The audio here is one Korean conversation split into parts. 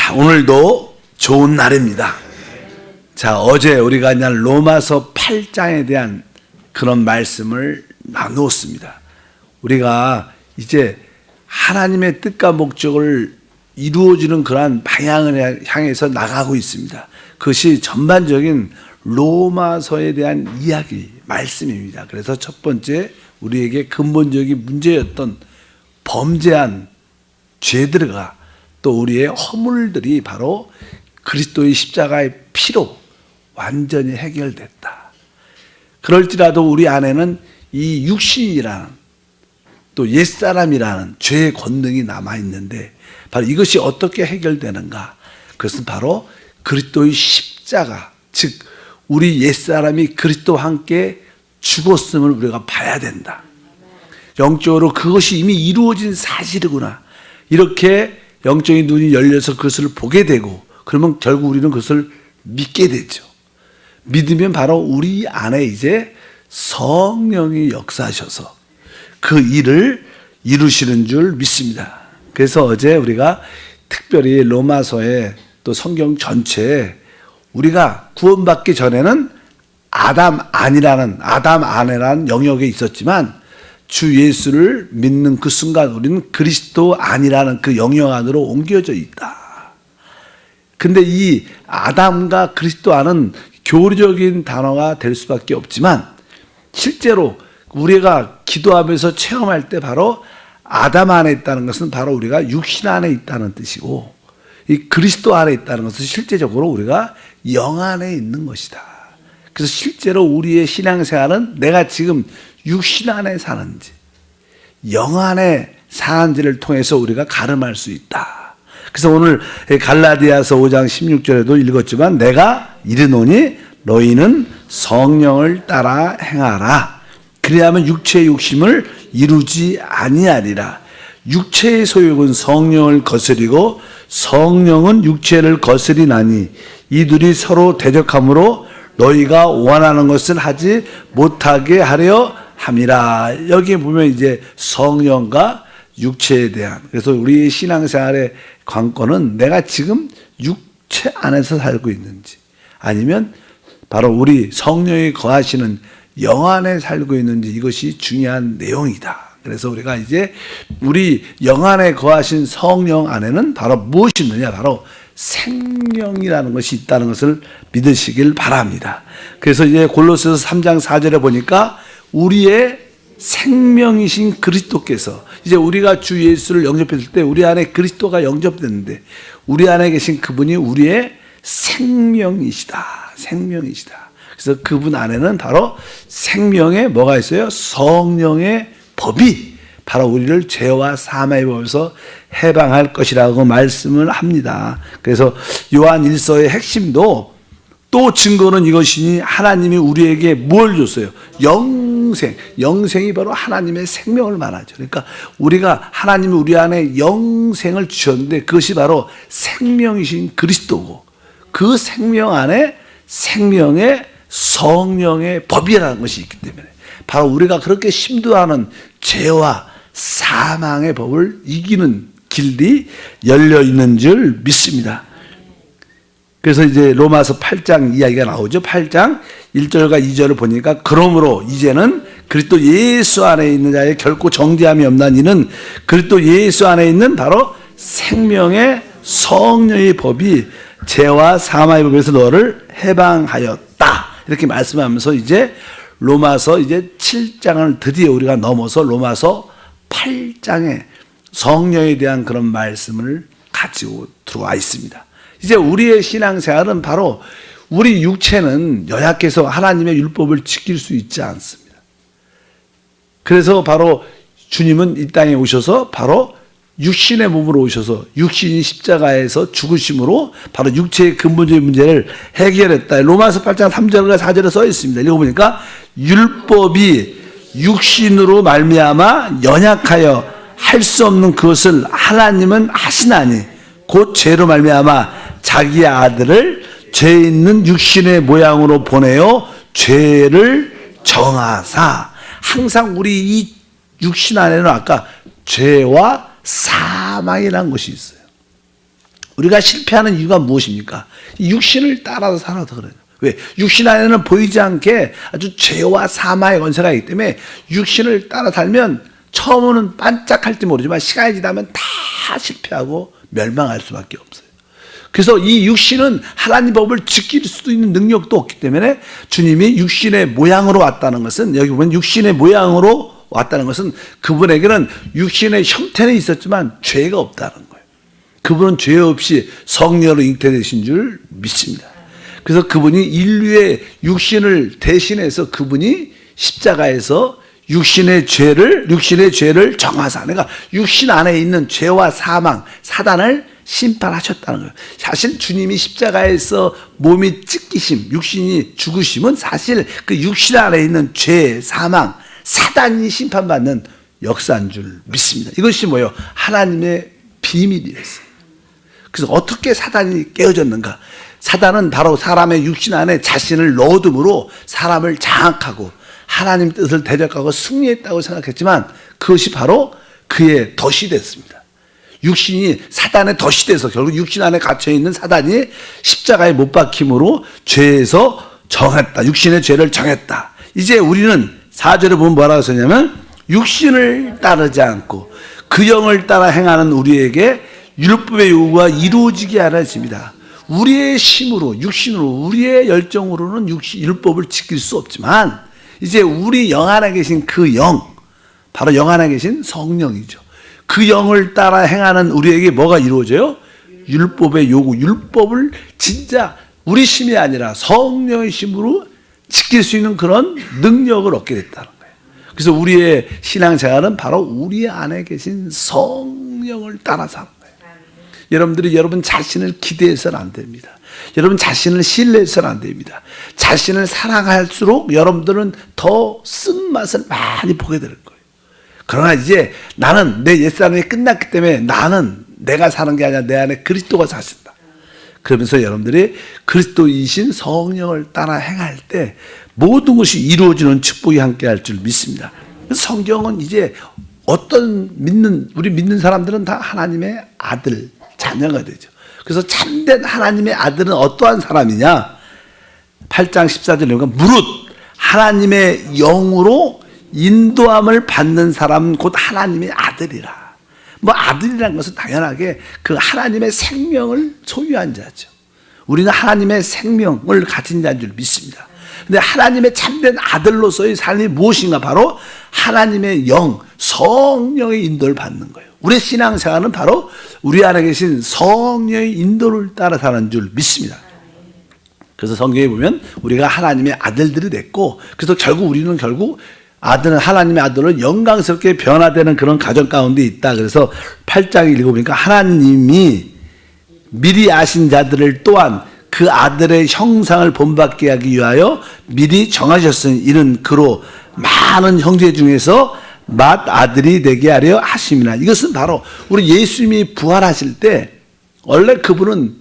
자, 오늘도 좋은 날입니다. 자, 어제 우리가 그냥 로마서 8장에 대한 그런 말씀을 나누었습니다. 우리가 이제 하나님의 뜻과 목적을 이루어지는 그러한 방향을 향해서 나가고 있습니다. 그것이 전반적인 로마서에 대한 이야기, 말씀입니다. 그래서 첫 번째 우리에게 근본적인 문제였던 범죄한 죄들과 또 우리의 허물들이 바로 그리스도의 십자가의 피로 완전히 해결됐다. 그럴지라도 우리 안에는 이 육신이라는 또 옛사람이라는 죄의 권능이 남아있는데 바로 이것이 어떻게 해결되는가? 그것은 바로 그리스도의 십자가, 즉 우리 옛사람이 그리스도와 함께 죽었음을 우리가 봐야 된다. 영적으로 그것이 이미 이루어진 사실이구나. 이렇게 영적인 눈이 열려서 그것을 보게 되고 그러면 결국 우리는 그것을 믿게 되죠. 믿으면 바로 우리 안에 이제 성령이 역사하셔서 그 일을 이루시는 줄 믿습니다. 그래서 어제 우리가 특별히 로마서에 또 성경 전체에 우리가 구원받기 전에는 아담 안이라는 영역에 있었지만 주 예수를 믿는 그 순간 우리는 그리스도 안이라는 그 영역 안으로 옮겨져 있다. 근데 이 아담과 그리스도 안은 교리적인 단어가 될 수밖에 없지만 실제로 우리가 기도하면서 체험할 때 바로 아담 안에 있다는 것은 바로 우리가 육신 안에 있다는 뜻이고 이 그리스도 안에 있다는 것은 실제적으로 우리가 영 안에 있는 것이다. 그래서 실제로 우리의 신앙생활은 내가 지금 육신 안에 사는지 영 안에 사는지를 통해서 우리가 가름할 수 있다. 그래서 오늘 갈라디아서 5장 16절에도 읽었지만 내가 이르노니 너희는 성령을 따라 행하라. 그리하면 육체의 욕심을 이루지 아니하리라. 육체의 소욕은 성령을 거스리고 성령은 육체를 거스리나니 이들이 서로 대적함으로 너희가 원하는 것을 하지 못하게 하려 함이라. 여기 보면 이제 성령과 육체에 대한, 그래서 우리 신앙생활의 관건은 내가 지금 육체 안에서 살고 있는지 아니면 바로 우리 성령이 거하시는 영 안에 살고 있는지 이것이 중요한 내용이다. 그래서 우리가 이제 우리 영 안에 거하신 성령 안에는 바로 무엇이 있느냐? 바로 생명이라는 것이 있다는 것을 믿으시길 바랍니다. 그래서 이제 골로새서 3장 4절에 보니까 우리의 생명이신 그리스도께서, 이제 우리가 주 예수를 영접했을 때 우리 안에 그리스도가 영접됐는데 우리 안에 계신 그분이 우리의 생명이시다. 그래서 그분 안에는 바로 생명의 뭐가 있어요? 성령의 법이 바로 우리를 죄와 사망의 법에서 해방할 것이라고 말씀을 합니다. 그래서 요한 1서의 핵심도 또 증거는 이것이니 하나님이 우리에게 뭘 줬어요? 영생이 바로 하나님의 생명을 말하죠. 그러니까 우리가 하나님이 우리 안에 영생을 주셨는데 그것이 바로 생명이신 그리스도고 그 생명 안에 생명의 성령의 법이라는 것이 있기 때문에 바로 우리가 그렇게 심도하는 죄와 사망의 법을 이기는 길이 열려 있는 줄 믿습니다. 그래서 이제 로마서 8장 이야기가 나오죠. 8장 1절과 2절을 보니까 그러므로 이제는 그리스도 예수 안에 있는 자에 결코 정죄함이 없나니 이는 그리스도 예수 안에 있는 바로 생명의 성령의 법이 죄와 사망의 법에서 너를 해방하였다. 이렇게 말씀하면서 이제 로마서 이제 7장을 드디어 우리가 넘어서 로마서 8장에 성령에 대한 그런 말씀을 가지고 들어와 있습니다. 이제 우리의 신앙생활은 바로 우리 육체는 연약해서 하나님의 율법을 지킬 수 있지 않습니다. 그래서 바로 주님은 이 땅에 오셔서 바로 육신의 몸으로 오셔서 육신이 십자가에서 죽으심으로 바로 육체의 근본적인 문제를 해결했다. 로마서 8장 3절과 4절에 써 있습니다. 읽어보니까 율법이 육신으로 말미암아 연약하여 할 수 없는 그것을 하나님은 하시나니 곧 죄로 말미암아 자기의 아들을 죄 있는 육신의 모양으로 보내어 죄를 정하사. 항상 우리 이 육신 안에는 아까 죄와 사망이라는 것이 있어요. 우리가 실패하는 이유가 무엇입니까? 육신을 따라서 살아서 그래요. 왜? 육신 안에는 보이지 않게 아주 죄와 사망의 권세가 있기 때문에 육신을 따라 살면 처음에는 반짝할지 모르지만 시간이 지나면 다 실패하고 멸망할 수밖에 없어요. 그래서 이 육신은 하나님 법을 지킬 수도 있는 능력도 없기 때문에 주님이 육신의 모양으로 왔다는 것은, 여기 보면 육신의 모양으로 왔다는 것은 그분에게는 육신의 형태는 있었지만 죄가 없다는 거예요. 그분은 죄 없이 성령으로 잉태되신 줄 믿습니다. 그래서 그분이 인류의 육신을 대신해서 그분이 십자가에서 육신의 죄를 정하사, 그러니까 육신 안에 있는 죄와 사망, 사단을 심판하셨다는 거예요. 사실 주님이 십자가에서 몸이 찢기심, 육신이 죽으심은 사실 그 육신 안에 있는 죄, 사망, 사단이 심판받는 역사인 줄 믿습니다. 이것이 뭐예요? 하나님의 비밀이었어요. 그래서 어떻게 사단이 깨어졌는가? 사단은 바로 사람의 육신 안에 자신을 넣어둠으로 사람을 장악하고 하나님 뜻을 대적하고 승리했다고 생각했지만 그것이 바로 그의 덫이 됐습니다. 육신이 사단의 덫이 돼서 결국 육신 안에 갇혀있는 사단이 십자가에 못 박힘으로 죄에서 정했다. 육신의 죄를 정했다. 이제 우리는 4절에 보면 뭐라고 썼냐면 육신을 따르지 않고 그 영을 따라 행하는 우리에게 율법의 요구가 이루어지게 하라십니다. 우리의 힘으로, 육신으로, 우리의 열정으로는 율법을 지킬 수 없지만 이제 우리 영 안에 계신 그 영, 바로 영 안에 계신 성령이죠. 그 영을 따라 행하는 우리에게 뭐가 이루어져요? 율법의 요구, 율법을 진짜 우리 힘이 아니라 성령의 힘으로 지킬 수 있는 그런 능력을 얻게 됐다는 거예요. 그래서 우리의 신앙생활은 바로 우리 안에 계신 성령을 따라 사는 거예요. 여러분들이 여러분 자신을 기대해서는 안 됩니다. 여러분 자신을 신뢰해서는 안 됩니다. 자신을 사랑할수록 여러분들은 더 쓴맛을 많이 보게 될 거예요. 그러나 이제 나는 내 옛사람이 끝났기 때문에 나는 내가 사는 게 아니라 내 안에 그리스도가 사신다. 그러면서 여러분들이 그리스도이신 성령을 따라 행할 때 모든 것이 이루어지는 축복이 함께할 줄 믿습니다. 성경은 이제 우리 믿는 사람들은 다 하나님의 아들, 자녀가 되죠. 그래서 참된 하나님의 아들은 어떠한 사람이냐? 8장 14절에 보면 무릇 하나님의 영으로 인도함을 받는 사람은 곧 하나님의 아들이라. 뭐 아들이라는 것은 당연하게 그 하나님의 생명을 소유한 자죠. 우리는 하나님의 생명을 가진 자인 줄 믿습니다. 근데 하나님의 참된 아들로서의 삶이 무엇인가? 바로 하나님의 영, 성령의 인도를 받는 거예요. 우리의 신앙생활은 바로 우리 안에 계신 성령의 인도를 따라 사는 줄 믿습니다. 그래서 성경에 보면 우리가 하나님의 아들들이 됐고, 그래서 우리는 아들은 하나님의 아들로 영광스럽게 변화되는 그런 가정 가운데 있다. 그래서 8장을 읽어보니까 하나님이 미리 아신 자들을 또한 그 아들의 형상을 본받게 하기 위하여 미리 정하셨으니 이는 그로 많은 형제 중에서 맏아들이 되게 하려 하심이나. 이것은 바로 우리 예수님이 부활하실 때 원래 그분은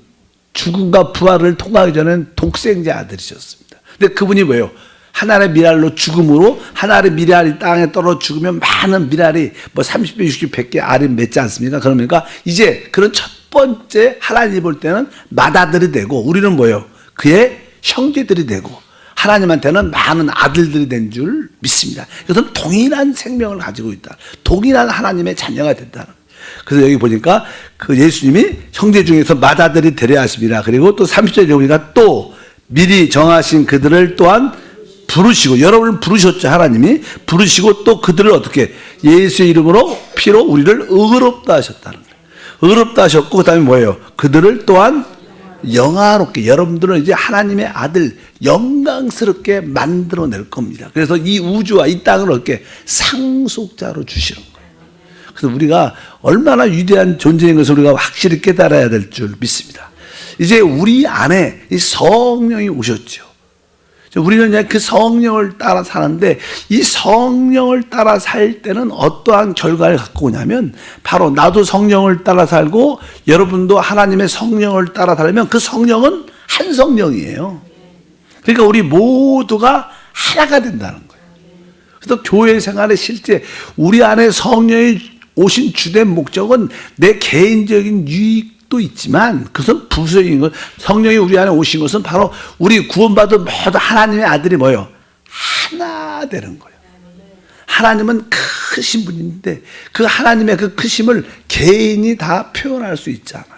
죽음과 부활을 통하기 전에는 독생자 아들이셨습니다. 근데 그분이 뭐예요? 하나의 미랄로 죽음으로, 하나의 미랄이 땅에 떨어 죽으면 많은 미랄이 30배, 60배, 100개 알이 맺지 않습니까? 그러니까 이제 그런 첫 번째 하나님이 볼 때는 맏아들이 되고, 우리는 뭐예요? 그의 형제들이 되고, 하나님한테는 많은 아들들이 된 줄 믿습니다. 이것은 동일한 생명을 가지고 있다. 동일한 하나님의 자녀가 됐다는 거예요. 그래서 여기 보니까 그 예수님이 형제 중에서 맏아들이 되려 하심이라. 그리고 또 30절에 보니까 또 미리 정하신 그들을 또한 부르시고, 여러분을 부르셨죠. 하나님이 부르시고 또 그들을 어떻게 예수의 이름으로 피로 우리를 의롭다 하셨다는 거예요. 의롭다 하셨고 그 다음에 뭐예요? 그들을 또한 영화롭게, 여러분들은 이제 하나님의 아들 영광스럽게 만들어낼 겁니다. 그래서 이 우주와 이 땅을 어떻게 상속자로 주시는 거예요. 그래서 우리가 얼마나 위대한 존재인 것을 우리가 확실히 깨달아야 될 줄 믿습니다. 이제 우리 안에 이 성령이 오셨죠. 우리는 이제 그 성령을 따라 사는데, 이 성령을 따라 살 때는 어떠한 결과를 갖고 오냐면, 바로 나도 성령을 따라 살고 여러분도 하나님의 성령을 따라 살면 그 성령은 한 성령이에요. 그러니까 우리 모두가 하나가 된다는 거예요. 그래서 교회 생활에 실제 우리 안에 성령이 오신 주된 목적은 내 개인적인 유익 뜻도 있지만 그것은 부수적인 것. 성령이 우리 안에 오신 것은 바로 우리 구원받은 모든 하나님의 아들이 뭐예요? 하나 되는 거예요. 하나님은 크신 분인데 그 하나님의 그 크심을 개인이 다 표현할 수 있잖아요.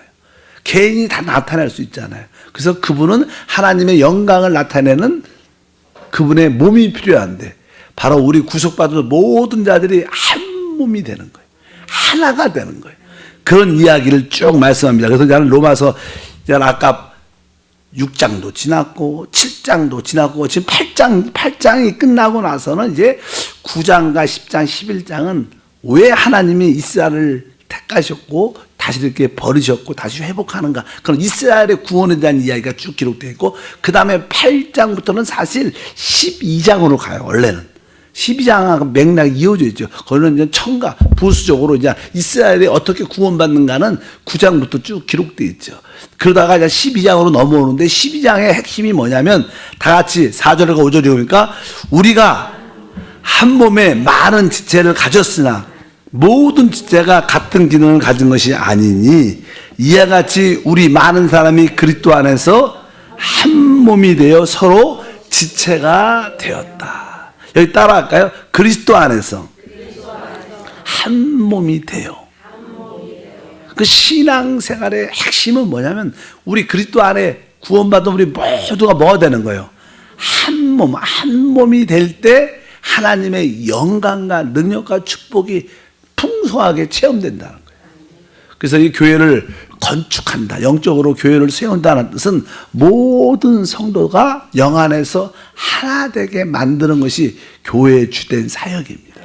개인이 다 나타낼 수 있잖아요. 그래서 그분은 하나님의 영광을 나타내는 그분의 몸이 필요한데 바로 우리 구속받은 모든 자들이 한 몸이 되는 거예요. 하나가 되는 거예요. 그런 이야기를 쭉 말씀합니다. 그래서 저는 로마서 아까 6장도 지났고 7장도 지났고 지금 8장이 끝나고 나서는 이제 9장과 10장, 11장은 왜 하나님이 이스라엘을 택하셨고 다시 이렇게 버리셨고 다시 회복하는가, 그런 이스라엘의 구원에 대한 이야기가 쭉 기록되어 있고, 그 다음에 8장부터는 사실 12장으로 가요. 원래는 12장하고 맥락이 이어져 있죠. 거기는 이제 첨가 부수적으로 이제 이스라엘이 어떻게 구원받는가는 9장부터 쭉 기록되어 있죠. 그러다가 이제 12장으로 넘어오는데 12장의 핵심이 뭐냐면 다 같이 4절과 5절에 보니까 우리가 한 몸에 많은 지체를 가졌으나 모든 지체가 같은 기능을 가진 것이 아니니 이와 같이 우리 많은 사람이 그리스도 안에서 한 몸이 되어 서로 지체가 되었다. 여기 따라할까요? 그리스도 안에서 한 몸이 돼요. 그 신앙생활의 핵심은 뭐냐면 우리 그리스도 안에 구원받은 우리 모두가 뭐가 되는 거예요? 한 몸이 될 때 하나님의 영광과 능력과 축복이 풍성하게 체험된다는 거예요. 그래서 이 교회를 건축한다, 영적으로 교회를 세운다는 뜻은 모든 성도가 영 안에서 하나 되게 만드는 것이 교회의 주된 사역입니다.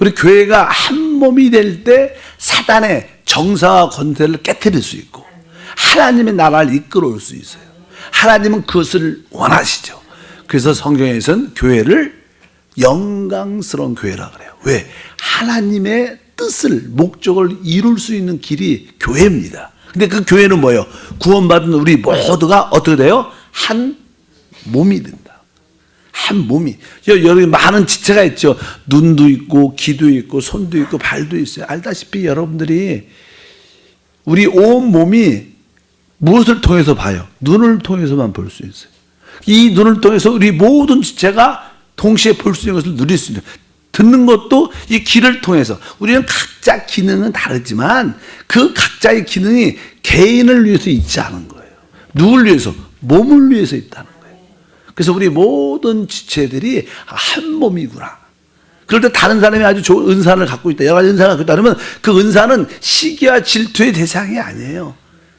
우리 교회가 한 몸이 될 때 사단의 정사와 권세를 깨트릴 수 있고 하나님의 나라를 이끌어올 수 있어요. 하나님은 그것을 원하시죠. 그래서 성경에서는 교회를 영광스러운 교회라 그래요. 왜? 하나님의 뜻을, 목적을 이룰 수 있는 길이 교회입니다. 근데 그 교회는 뭐예요? 구원받은 우리 모두가 어떻게 돼요? 한 몸이 된다. 한 몸이. 여기 많은 지체가 있죠. 눈도 있고, 귀도 있고, 손도 있고, 발도 있어요. 알다시피 여러분들이 우리 온 몸이 무엇을 통해서 봐요? 눈을 통해서만 볼 수 있어요. 이 눈을 통해서 우리 모든 지체가 동시에 볼 수 있는 것을 누릴 수 있는, 듣는 것도 이 귀를 통해서. 우리는 각자 기능은 다르지만 그 각자의 기능이 개인을 위해서 있지 않은 거예요. 누굴 위해서? 몸을 위해서 있다는 거예요. 그래서 우리 모든 지체들이 한 몸이구나. 그럴 때 다른 사람이 아주 좋은 은사를 갖고 있다, 여러 가지 은사를 갖고 있다 그러면 그 은사는 시기와 질투의 대상이 아니에요.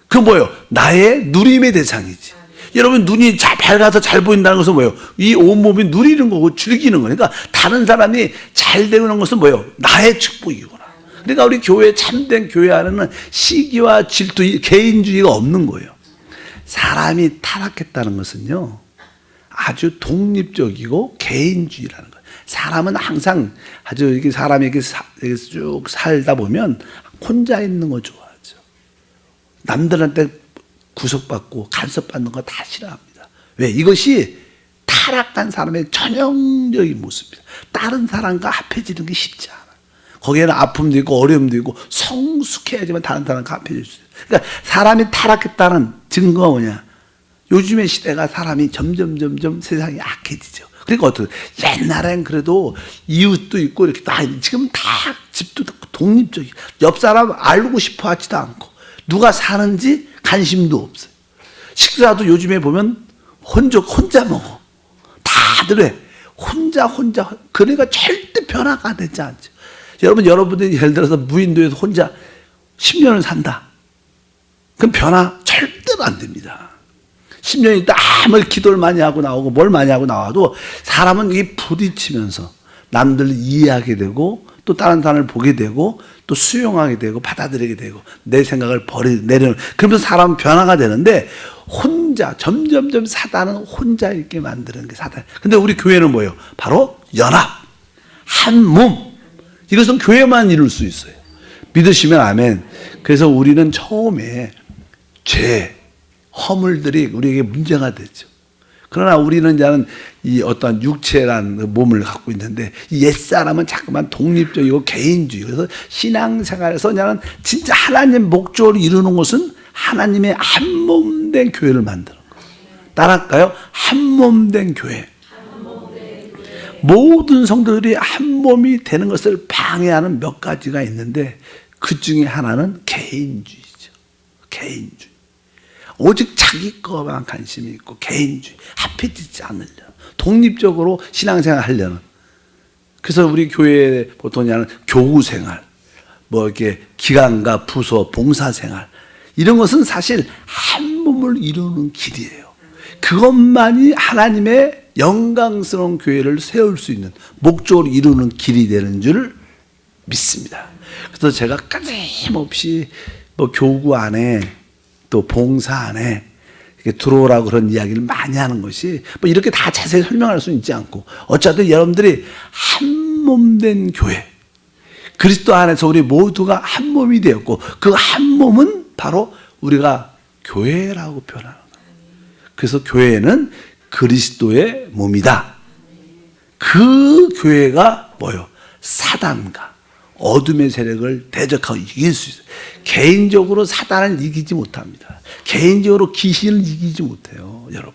그 뭐예요? 나의 누림의 대상이지. 여러분, 눈이 잘 밝아서 잘 보인다는 것은 뭐예요? 이 온몸이 누리는 거고 즐기는 거니까 다른 사람이 잘 되는 것은 뭐예요? 나의 축복이구나. 그러니까 우리 교회, 참된 교회 안에는 시기와 질투, 개인주의가 없는 거예요. 사람이 타락했다는 것은요, 아주 독립적이고 개인주의라는 거예요. 사람은 항상 아주 이렇게 사람이 이렇게 쭉 살다 보면 혼자 있는 거 좋아하죠. 남들한테 구속받고 간섭받는 거 다 싫어합니다. 왜? 이것이 타락한 사람의 전형적인 모습입니다. 다른 사람과 합해지는 게 쉽지 않아요. 거기에는 아픔도 있고 어려움도 있고 성숙해야지만 다른 사람과 합해질 수 있어요. 그러니까 사람이 타락했다는 증거가 뭐냐? 요즘의 시대가 사람이 점점 세상이 악해지죠. 그러니까 어떻게? 옛날엔 그래도 이웃도 있고 이렇게 다, 지금 다 집도 독립적이고 옆 사람 알고 싶어 하지도 않고 누가 사는지 관심도 없어요. 식사도 요즘에 보면 혼자 먹어. 다들 왜? 혼자. 그러니까 절대 변화가 되지 않죠. 여러분들이 예를 들어서 무인도에서 혼자 10년을 산다. 그럼 변화 절대로 안 됩니다. 10년 있다 아무리 기도를 많이 하고 나오고 뭘 많이 하고 나와도 사람은 이게 부딪히면서 남들을 이해하게 되고 또 다른 사람을 보게 되고 또 수용하게 되고 받아들이게 되고 내 생각을 내려놓는, 그러면서 사람은 변화가 되는데 혼자 점점 사단은 혼자 있게 만드는 게 사단. 근데 우리 교회는 뭐예요? 바로 연합, 한 몸. 이것은 교회만 이룰 수 있어요. 믿으시면 아멘. 그래서 우리는 처음에 죄, 허물들이 우리에게 문제가 되죠. 그러나 우리는 이제는 이 어떤 육체란 몸을 갖고 있는데 이 옛사람은 자꾸만 독립적이고 개인주의. 그래서 신앙생활에서 그냥 진짜 하나님 목적을 이루는 것은 하나님의 한 몸 된 교회를 만드는 거예요. 따라할까요? 한 몸 된 교회. 모든 성도들이 한 몸이 되는 것을 방해하는 몇 가지가 있는데 그 중에 하나는 개인주의죠. 개인주의. 오직 자기 거만 관심이 있고 개인주의. 합해지지 않으려는, 독립적으로 신앙생활 하려는. 그래서 우리 교회에 보통 하는 교구생활, 뭐 이렇게 기관과 부서, 봉사생활, 이런 것은 사실 한 몸을 이루는 길이에요. 그것만이 하나님의 영광스러운 교회를 세울 수 있는, 목적으로 이루는 길이 되는 줄 믿습니다. 그래서 제가 끊임없이 뭐 교구 안에 또 봉사 안에 이렇게 들어오라고 그런 이야기를 많이 하는 것이 뭐 이렇게 다 자세히 설명할 수는 있지 않고, 어쨌든 여러분들이 한 몸 된 교회, 그리스도 안에서 우리 모두가 한 몸이 되었고 그 한 몸은 바로 우리가 교회라고 표현하는 거예요. 그래서 교회는 그리스도의 몸이다. 그 교회가 뭐요? 사단과 어둠의 세력을 대적하고 이길 수 있어요. 개인적으로 사단을 이기지 못합니다. 개인적으로 귀신을 이기지 못해요, 여러분.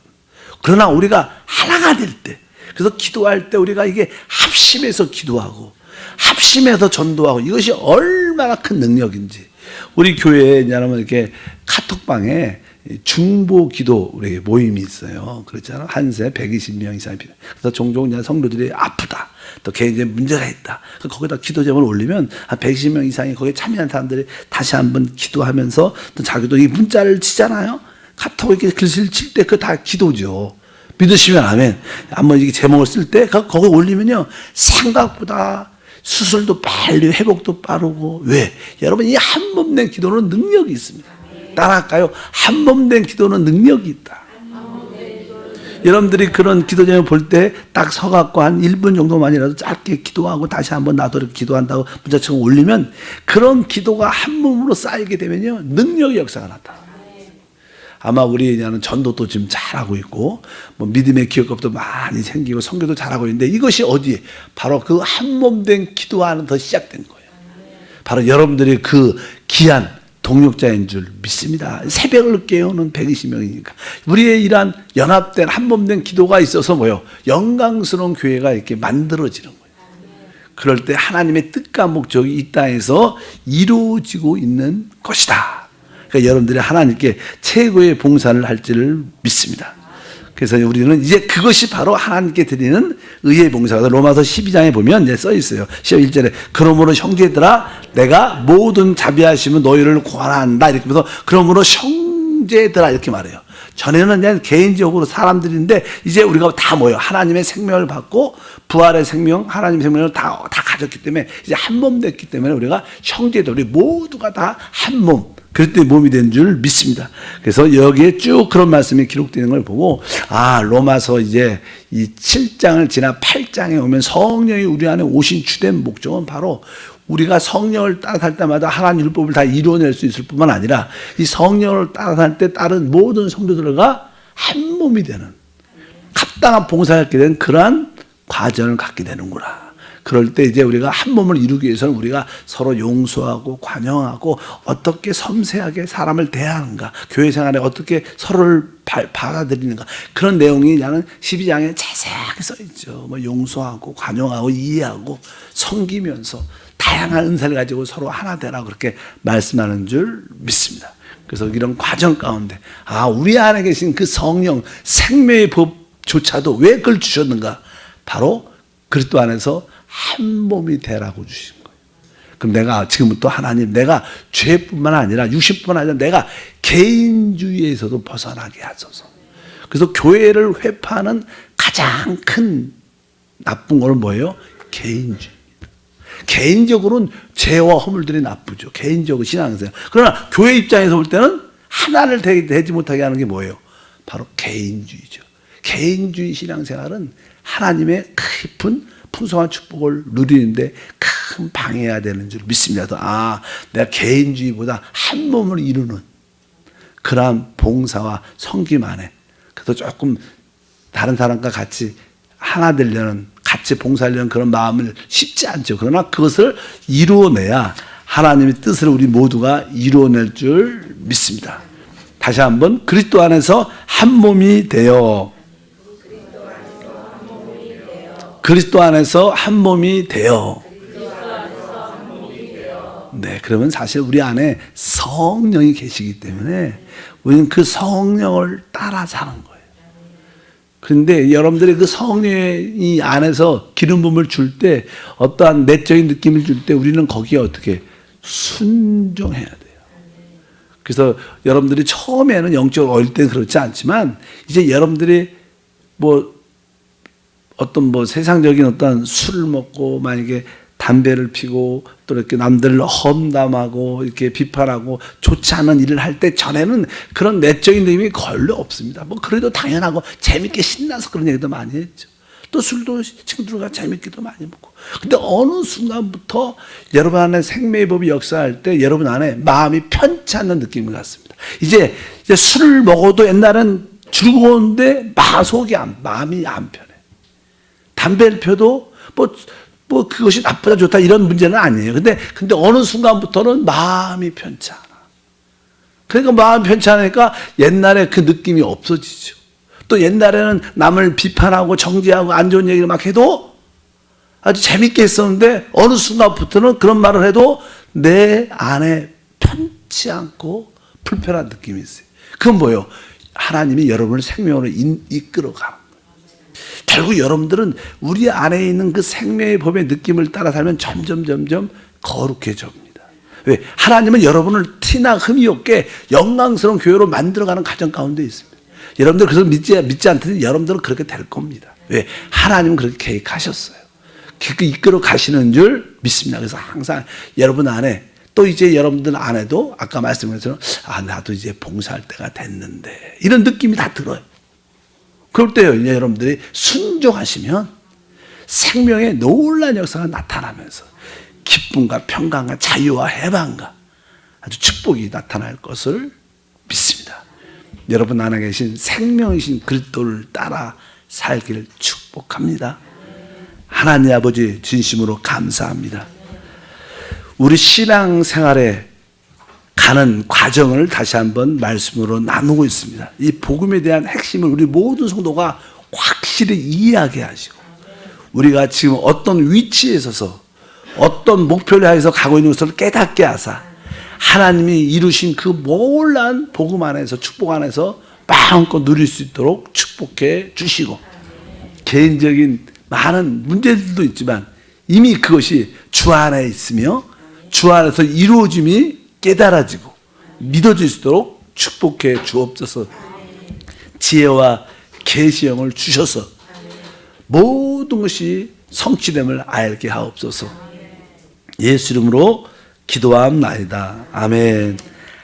그러나 우리가 하나가 될 때, 그래서 기도할 때 우리가 이게 합심해서 기도하고 합심해서 전도하고, 이것이 얼마나 큰 능력인지. 우리 교회에 여러분 이렇게 카톡방에 중보 기도 우리 모임이 있어요. 그렇잖아요. 한세 120명 이상이 필요해요. 그래서 종종 그냥 성도들이 아프다, 또 개인적인 문제가 있다, 거기다 기도 제목을 올리면 한 120명 이상이 거기에 참여한 사람들이 다시 한번 기도하면서 또 자기도 이 문자를 치잖아요. 카톡 이렇게 글씨를 칠 때 그거 다 기도죠. 믿으시면 아멘. 한번 이게 제목을 쓸 때 거기 올리면요, 생각보다 수술도 빨리, 회복도 빠르고. 왜? 여러분, 이 한 몸 된 기도는 능력이 있습니다. 따라할까요? 한 몸 된 기도는 능력이 있다. 여러분들이 그런 기도 제목 볼 때 딱 서갖고 한 1분 정도만이라도 짧게 기도하고 다시 한번 나도 이렇게 기도한다고 문자처럼 올리면, 그런 기도가 한 몸으로 쌓이게 되면요, 능력의 역사가 나타납니다. 아마 우리는 전도도 지금 잘하고 있고, 뭐 믿음의 기업도 많이 생기고, 선교도 잘하고 있는데, 이것이 어디에? 바로 그 한 몸 된 기도 안에서 시작된 거예요. 바로 여러분들이 그 귀한 동력자인 줄 믿습니다. 새벽을 깨우는 120명이니까. 우리의 이러한 연합된 한 몸 된 기도가 있어서 뭐요? 영광스러운 교회가 이렇게 만들어지는 거예요. 그럴 때 하나님의 뜻과 목적이 이 땅에서 이루어지고 있는 것이다. 그러니까 여러분들이 하나님께 최고의 봉사를 할지를 믿습니다. 그래서 우리는 이제 그것이 바로 하나님께 드리는 의의 봉사가, 로마서 12장에 보면 이제 써 있어요. 11절에 그러므로 형제들아 내가 모든 자비하심은 너희를 권한다, 이렇게 해서 그러므로 형제들아 이렇게 말해요. 전에는 그냥 개인적으로 사람들인데 이제 우리가 다 모여 하나님의 생명을 받고 부활의 생명, 하나님의 생명을 다 가졌기 때문에 이제 한 몸 됐기 때문에 우리가 형제들, 우리 모두가 다 한 몸, 그럴 때 몸이 된 줄 믿습니다. 그래서 여기에 쭉 그런 말씀이 기록되는 걸 보고, 아, 로마서 이제 이 7장을 지나 8장에 오면 성령이 우리 안에 오신 주된 목적은 바로 우리가 성령을 따라 살 때마다 하나님 율법을 다 이루어낼 수 있을 뿐만 아니라 이 성령을 따라 살 때 다른 모든 성도들과 한 몸이 되는, 합당한 봉사를 갖게 되는 그러한 과정을 갖게 되는구나. 그럴 때 이제 우리가 한 몸을 이루기 위해서는 우리가 서로 용서하고 관용하고 어떻게 섬세하게 사람을 대하는가, 교회 생활에 어떻게 서로를 받아들이는가, 그런 내용이 나는 12장에 자세하게 써 있죠. 뭐 용서하고 관용하고 이해하고 섬기면서 다양한 은사를 가지고 서로 하나 되라고 그렇게 말씀하는 줄 믿습니다. 그래서 이런 과정 가운데, 아, 우리 안에 계신 그 성령, 생명의 법조차도 왜 그걸 주셨는가? 바로 그리스도 안에서 한 몸이 되라고 주신 거예요. 그럼 내가 지금부터 하나님, 내가 죄뿐만 아니라 육신뿐만 아니라 내가 개인주의에서도 벗어나게 하소서. 그래서 교회를 회파하는 가장 큰 나쁜 거는 뭐예요? 개인주의. 개인적으로는 죄와 허물들이 나쁘죠. 개인적으로 신앙생활. 그러나 교회 입장에서 볼 때는 하나를 되지 못하게 하는 게 뭐예요? 바로 개인주의죠. 개인주의 신앙생활은 하나님의 깊은 풍성한 축복을 누리는데 큰 방해가 되는 줄 믿습니다. 아, 내가 개인주의보다 한 몸을 이루는 그러한 봉사와 섬김 안에, 그래서 조금 다른 사람과 같이 하나 되려는, 같이 봉사하려는 그런 마음을 쉽지 않죠. 그러나 그것을 이루어내야 하나님의 뜻을 우리 모두가 이루어낼 줄 믿습니다. 다시 한번 그리스도 안에서 한 몸이 되어 그리스도 안에서 한 몸이 되어 네, 그러면 사실 우리 안에 성령이 계시기 때문에 우리는 그 성령을 따라 사는 거예요. 그런데 여러분들이 그 성령이 안에서 기름 부음을 줄 때 어떠한 내적인 느낌을 줄 때 우리는 거기에 어떻게 순종해야 돼요. 그래서 여러분들이 처음에는 영적으로 어릴 때는 그렇지 않지만 이제 여러분들이 어떤 세상적인 어떤 술을 먹고 만약에 담배를 피고 또 이렇게 남들을 험담하고 이렇게 비판하고 좋지 않은 일을 할 때 전에는 그런 내적인 느낌이 별로 없습니다. 그래도 당연하고 재밌게 신나서 그런 얘기도 많이 했죠. 또 술도 친구들과 재밌게도 많이 먹고. 근데 어느 순간부터 여러분 안에 생명의 법이 역사할 때 여러분 안에 마음이 편치 않는 느낌이 같습니다. 이제 술을 먹어도 옛날엔 즐거웠는데 마음이 안 편해. 담배를 펴도 그것이 나쁘다 좋다 이런 문제는 아니에요. 근데 어느 순간부터는 마음이 편치 않아. 그러니까 마음이 편치 않으니까 옛날에 그 느낌이 없어지죠. 또 옛날에는 남을 비판하고 정죄하고 안 좋은 얘기를 막 해도 아주 재밌게 했었는데 어느 순간부터는 그런 말을 해도 내 안에 편치 않고 불편한 느낌이 있어요. 그건 뭐예요? 하나님이 여러분을 생명으로 이끌어가는 거예요. 결국 여러분들은 우리 안에 있는 그 생명의 법의 느낌을 따라 살면 점점 거룩해집니다. 왜? 하나님은 여러분을 티나 흠이 없게 영광스러운 교회로 만들어가는 과정 가운데 있습니다. 여러분들 그래서 믿지 않더니 여러분들은 그렇게 될 겁니다. 왜? 하나님은 그렇게 계획하셨어요. 그 이끌어 가시는 줄 믿습니다. 그래서 항상 여러분 안에 또 이제 여러분들 안에도 아까 말씀드린 것처럼 나도 이제 봉사할 때가 됐는데 이런 느낌이 다 들어요. 그럴 때요, 이제 여러분들이 순종하시면 생명의 놀라운 역사가 나타나면서 기쁨과 평강과 자유와 해방과 아주 축복이 나타날 것을 믿습니다. 여러분 안에 계신 생명이신 그리스도를 따라 살기를 축복합니다. 하나님 아버지 진심으로 감사합니다. 우리 신앙생활에 가는 과정을 다시 한번 말씀으로 나누고 있습니다. 이 복음에 대한 핵심을 우리 모든 성도가 확실히 이해하게 하시고 우리가 지금 어떤 위치에 서서 어떤 목표를 향해서 가고 있는 것을 깨닫게 하사 하나님이 이루신 그 놀라운 복음 안에서 축복 안에서 마음껏 누릴 수 있도록 축복해 주시고 개인적인 많은 문제들도 있지만 이미 그것이 주 안에 있으며 주 안에서 이루어짐이 깨달아지고 믿어질 수 있도록 축복해 주옵소서. 지혜와 계시형을 주셔서 모든 것이 성취됨을 알게 하옵소서. 예수 이름으로 기도하옵나이다. 아멘.